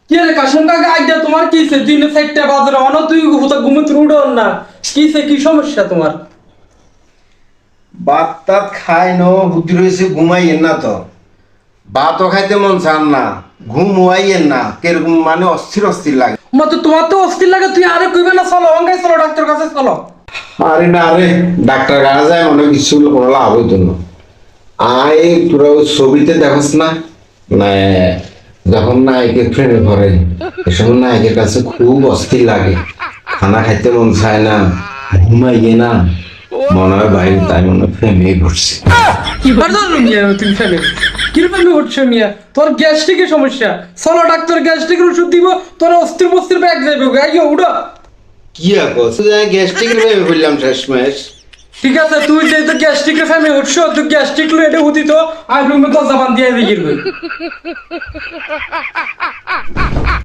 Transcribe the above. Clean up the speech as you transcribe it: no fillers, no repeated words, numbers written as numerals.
কি রে কাশন কাকা আইডিয়া তোমার কিছে? দিন 4টা বাজে অন তুই হুতা ঘুমে উঠো না। কিছে কি সমস্যা তোমার? ভাত টাত খাই ন বুদ্ধি রয়েছে ঘুমাইয়েন না তো। ভাতও খাইতে মন চান না, ঘুম হওয়াইয়েন না, কিরকম মানে অস্থির অস্থির লাগে। তোমার তো অস্থির লাগে, তুই আরে কইবে না চলো অঙ্গাই চলো ডাক্তার কাছে চলো। আরে না রে, ডাক্তার কাছে যায় অনেক কিছু কোনো লাভ হইতো না। আয় তোরা ওই ছবিতে দেখস না, না যখন নায়কে ট্রেনে ধরে এসব নায়কের কাছে খুব অস্থির লাগে, খানা খাইতে মন চায় না, ঘুমাইয়ে না, মনে হয় বাইরে তাই মনে হয় ফেমে ঘুরছে। তুমি ফেলে কিরকম হচ্ছে মিয়া? তোর গ্যাস্ট্রিকের সমস্যা, চলো ডাক্তার গ্যাস্ট্রিকের ওষুধ দিব, তোর অস্থির মস্তির ব্যাগ যাবে গাইও উড়ো। কি আকস গ্যাস্ট্রিকের ভেবে বললাম শেষমেশ। ঠিক আছে তুই যেহেতু গ্যাস্ট্রিকের ফ্যামিলি উঠছো, তুই গ্যাস্ট্রিক লো এটা হতি তো আর রুমে দরজা বান দিয়ে দিয়ে